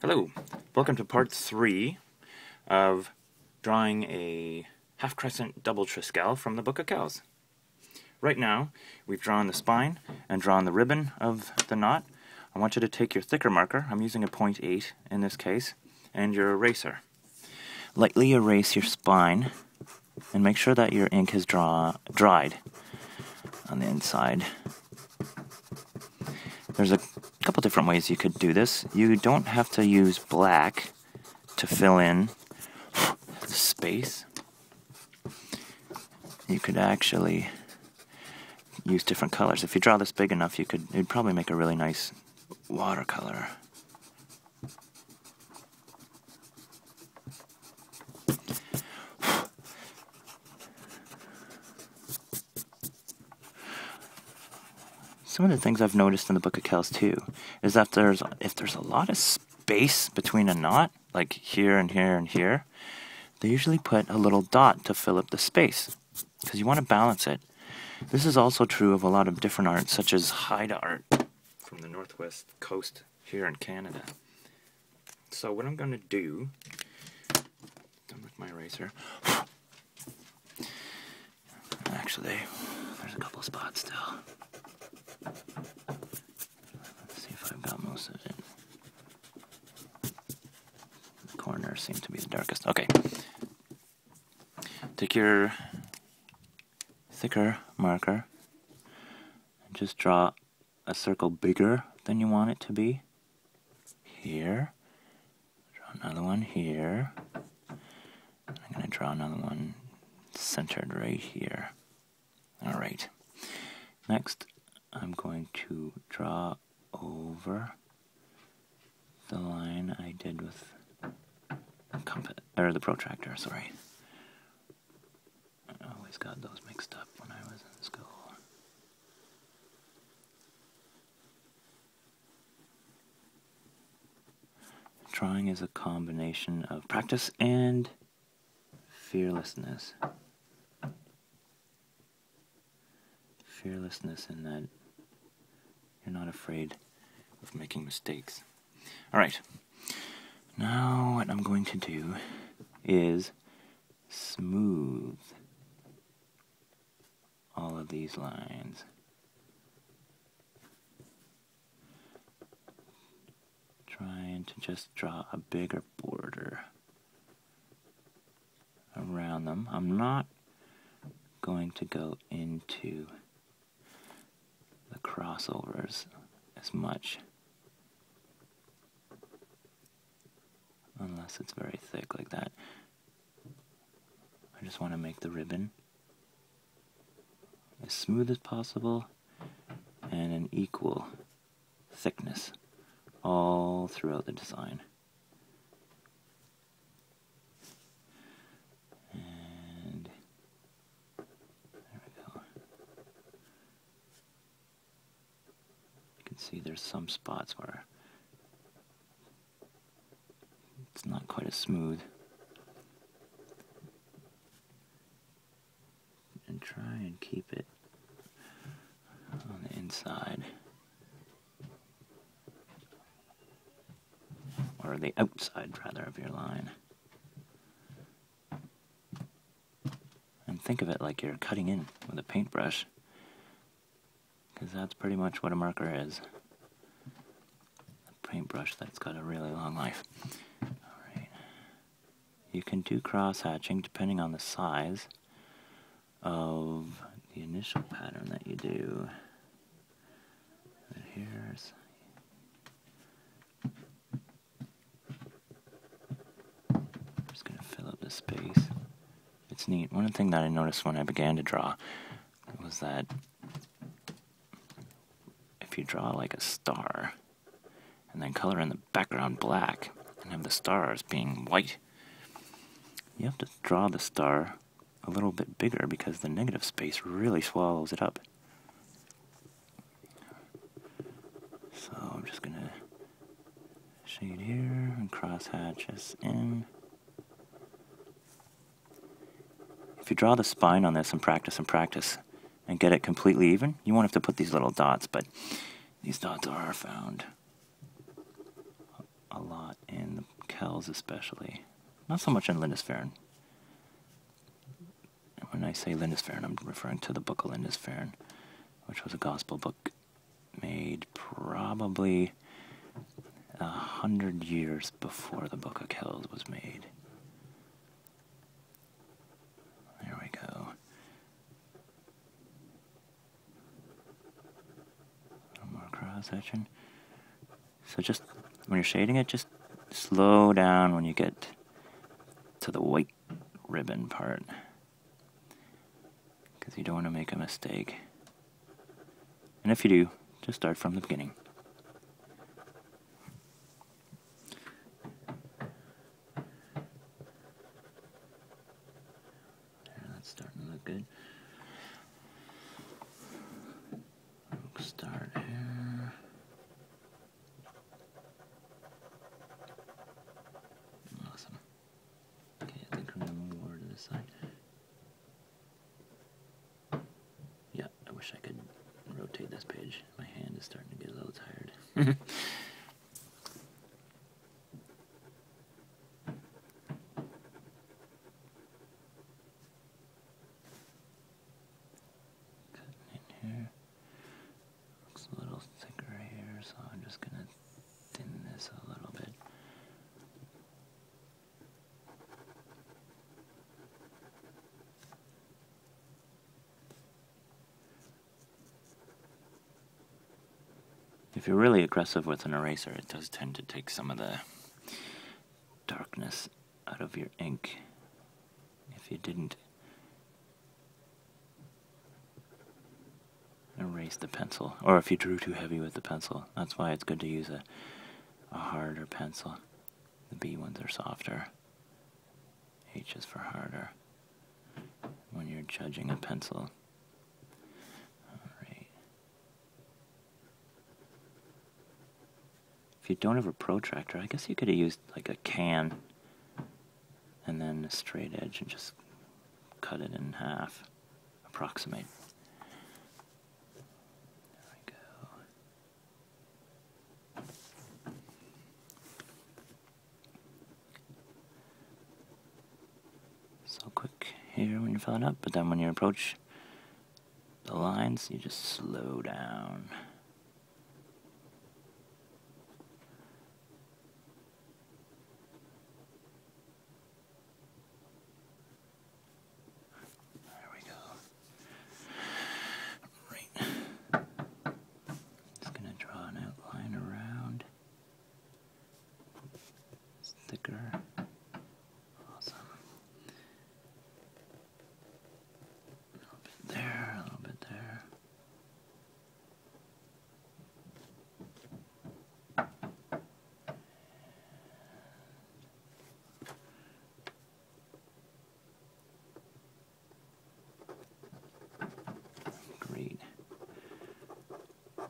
Hello, welcome to part 3 of drawing a half crescent double Triskele from the book of Kells. Right now, we've drawn the spine and drawn the ribbon of the knot. I want you to take your thicker marker, I'm using a 0.8 in this case, and your eraser. Lightly erase your spine and make sure that your ink is dried on the inside. There's a couple different ways you could do this. You don't have to use black to fill in the space. You could actually use different colors. If you draw this big enough, it'd probably make a really nice watercolor. Some of the things I've noticed in the Book of Kells too is that if there's a lot of space between a knot, like here and here and here, they usually put a little dot to fill up the space because you want to balance it. This is also true of a lot of different art, such as Haida art from the northwest coast here in Canada. So what I'm going to do, done with my eraser. Actually, there's a couple spots still. Let's see if I've got most of it. The corners seem to be the darkest. Okay. Take your thicker marker and just draw a circle bigger than you want it to be. Here. Draw another one here. I'm going to draw another one centered right here. Alright. Next, I'm going to draw over the line I did with the protractor, sorry. I always got those mixed up when I was in school. Drawing is a combination of practice and fearlessness. Fearlessness in that you're not afraid of making mistakes. Alright, now what I'm going to do is smooth all of these lines. Trying to just draw a bigger border around them. I'm not going to go into the crossovers as much unless it's very thick like that. I just want to make the ribbon as smooth as possible and an equal thickness all throughout the design. And there we go. You can see there's some spots where it's not quite as smooth. And try and keep it on the inside. Or the outside, rather, of your line. And think of it like you're cutting in with a paintbrush, because that's pretty much what a marker is. A paintbrush that's got a really long life. Alright. You can do cross-hatching depending on the size of the initial pattern that you do. But here's just going to fill up the space. It's neat. One thing that I noticed when I began to draw was that if you draw like a star and then color in the background black and have the stars being white, you have to draw the star a little bit bigger because the negative space really swallows it up. So I'm just going to shade here and cross hatch us in. If you draw the spine on this and practice and get it completely even, you won't have to put these little dots, but these dots are found a lot in the Kells especially. Not so much in Lindisfarne. When I say Lindisfarne, I'm referring to the Book of Lindisfarne, which was a gospel book made probably 100 years before the Book of Kells was made. There we go. A little more cross section. So just when you're shading it, just slow down when you get to the white ribbon part, because you don't want to make a mistake. And if you do, just start from the beginning. There, that's starting to look good. We'll start here. Awesome. Okay, I think we're going to move over to this side. Yeah, I wish I could rotate this page. My hand is starting to get a little tired. Cutting in here. Looks a little thicker here, so I'm just going to thin this a little bit. If you're really aggressive with an eraser, it does tend to take some of the darkness out of your ink. If you didn't erase the pencil, or if you drew too heavy with the pencil. That's why it's good to use a harder pencil. The B ones are softer. H is for harder when you're judging a pencil. If you don't have a protractor, I guess you could have used like a can and then a straight edge and just cut it in half, approximate. There we go. So quick here when you're filling up, but then when you approach the lines, you just slow down. Thicker. Awesome. A little bit there, a little bit there. Great. I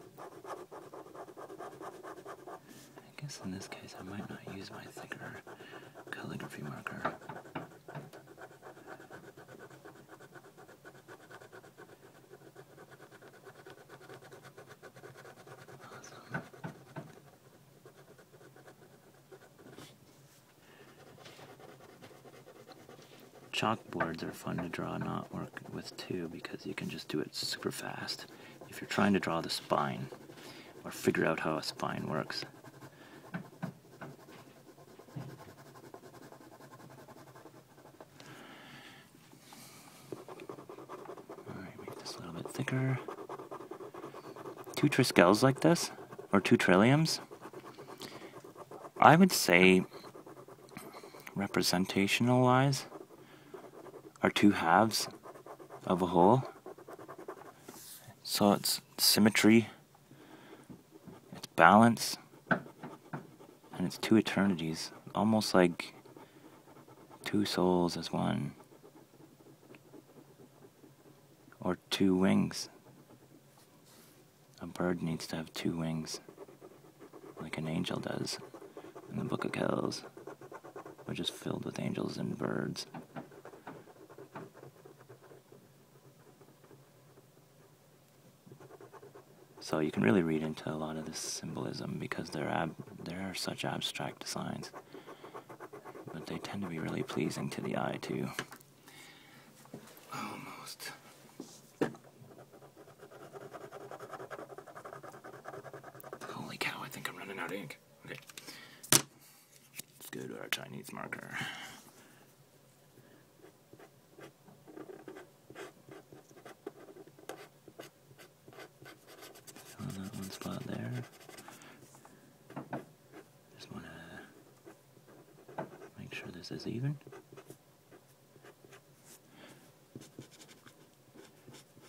guess in this case I might not use my thicker calligraphy marker. Awesome. Chalkboards are fun to draw knot work with too, because you can just do it super fast if you're trying to draw the spine or figure out how a spine works. Thicker. 2 Triskeles like this, or 2 trilliums, I would say, representational wise, are 2 halves of a whole. So it's symmetry, it's balance, and it's 2 eternities, almost like 2 souls as one. Or 2 wings. A bird needs to have 2 wings, like an angel does in the Book of Kells, which is filled with angels and birds. So you can really read into a lot of this symbolism because they're There are such abstract designs, but they tend to be really pleasing to the eye too. Almost. Holy cow, I think I'm running out of ink. Okay. Let's go to our Chinese marker. On that one spot there. Just want to make sure this is even.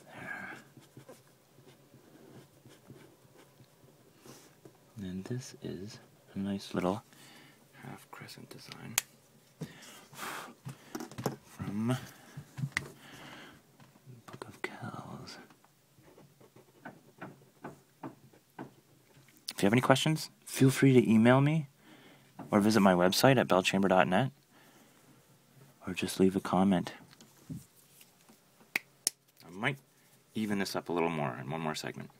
There. And this is a nice little half crescent design from the Book of Kells. If you have any questions, feel free to email me or visit my website at bellchamber.net or just leave a comment. I might even this up a little more in one more segment.